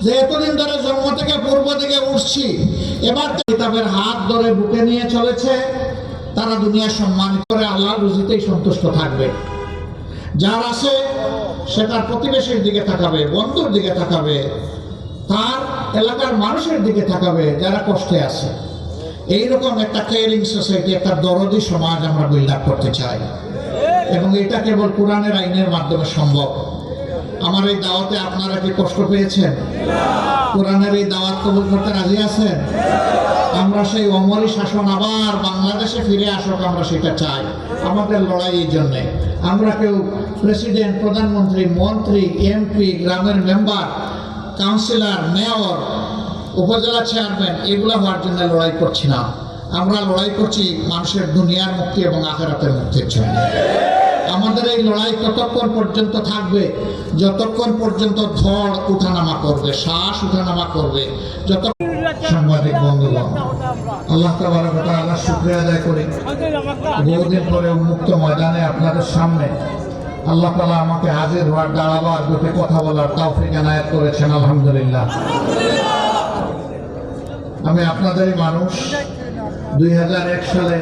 যে এতদিন ধরে জন্ম থেকে পূর্ব দিকে উঠছি, এবার কিতাবের হাত ধরে বুকে নিয়ে চলেছে, তারা দুনিয়া সম্মানিত করে আল্লাহর রুজিতেই সন্তুষ্ট থাকবে। যার আছে সে তার প্রতিবেশীর দিকে তাকাবে, বন্ধুর দিকে তাকাবে, তার এলাকার মানুষের দিকে তাকাবে যারা কষ্টে আছে। এইরকম একটা কেয়ারিং সোসাইটি, একটা দরদি সমাজ আমরা বিল্ড আপ করতে চাই, এবং এটা কেবল কোরআনের আইনের মাধ্যমে সম্ভব। আমার এই দাওয়াতে আপনারা কি কষ্ট পেয়েছেন? কোরআনের এই দাওয়াত কবুল করতে রাজি আছেন? আমরা সেই অমরি শাসন আবার বাংলাদেশে ফিরে আসুক, আমরা সেটা চাই। আমাদের লড়াই এই জন্যে। আমরা কেউ প্রেসিডেন্ট, প্রধানমন্ত্রী, মন্ত্রী, এমপি, গ্রামের মেম্বার, কাউন্সিলর, মেয়র, উপজেলা চেয়ারম্যান এগুলো হওয়ার জন্য লড়াই করছি না। আমরা লড়াই করছি মানুষের দুনিয়ার মুক্তি এবং আখিরাতের মুক্তির জন্য। আমাদের এই লড়াই ততক্ষণ পর্যন্ত থাকবে যতক্ষণ পর্যন্ত ধড় উঠানামা করবে, শ্বাস উঠানামা করবে। যত সাংবাদিক বন্ধুগণ, আল্লাহ তাবারক ওয়া তাআলা শুকরিয়া আদায় করি, বহুদিন পরে উন্মুক্ত ময়দানে আপনাদের সামনে আল্লাহ তাআলা আমাকে হাজির হওয়ার, দাঁড়াবার, দুটি কথা বলার তৌফিক এনায়েত করেছেন। আলহামদুলিল্লাহ। আমি আপনাদেরই মানুষ। 2001 সালে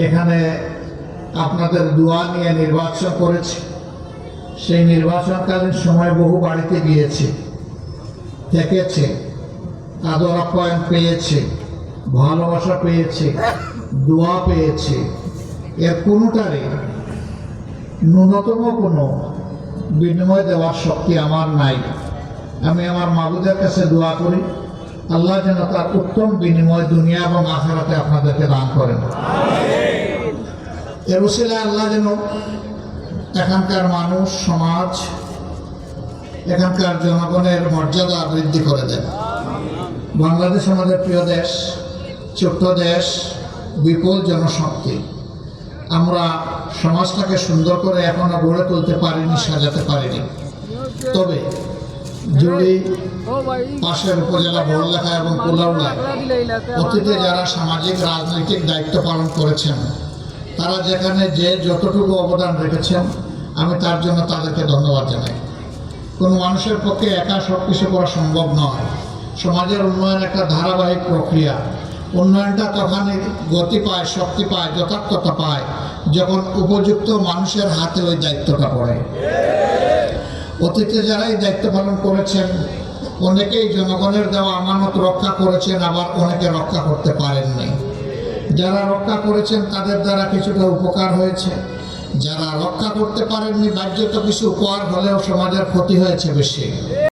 এখানে আপনাদের দোয়া নিয়ে নির্বাচন করেছি। সেই নির্বাচনকালীন সময় বহু বাড়িতে গিয়েছি, থেকেছে, আদর আপ্যায়ন পেয়েছে, ভালোবাসা পেয়েছে, দোয়া পেয়েছে। এর কোনোটারই ন্যূনতম কোনো বিনিময় দেওয়ার শক্তি আমার নাই। আমি আমার মাবুদের কাছে দোয়া করি, আল্লাহ যেন তার উত্তম বিনিময় দুনিয়া এবং আখিরাতে আপনাদেরকে দান করেন। এর উসিলায় আল্লাহ যেন এখানকার মানুষ, সমাজ, এখানকার জনগণের মর্যাদা বৃদ্ধি করে দেন। বাংলাদেশ আমাদের প্রিয় দেশ, ছোট্ট দেশ, বিপুল জনশক্তি। আমরা সমাজটাকে সুন্দর করে এখনো গড়ে তুলতে পারিনি, সাজাতে পারিনি। তবে যদি পাশের উপজেলা বড়লেখা এবং কুলাউড়ায় অতীতে যারা সামাজিক রাজনৈতিক দায়িত্ব পালন করেছেন, তারা যেখানে যে যতটুকু অবদান রেখেছেন, আমি তার জন্য তাদেরকে ধন্যবাদ জানাই। কোনো মানুষের পক্ষে একা সব কিছু করা সম্ভব নয়। সমাজের উন্নয়ন একটা ধারাবাহিক প্রক্রিয়া। উন্নয়নটা তখনই গতি পায়, শক্তি পায়, যথার্থতা পায় যখন উপযুক্ত মানুষের হাতে ওই দায়িত্বটা পড়ে। অতীতে যারা এই দায়িত্ব পালন করেছেন, অনেকেই জনগণের দেওয়া আমানত রক্ষা করেছেন, আবার অনেকে রক্ষা করতে পারেননি। যারা রক্ষা করেছেন তাদের দ্বারা কিছুটা উপকার হয়েছে, যারা রক্ষা করতে পারেননি বাহ্যত কিছু উপহার হলেও সমাজের ক্ষতি হয়েছে বেশি।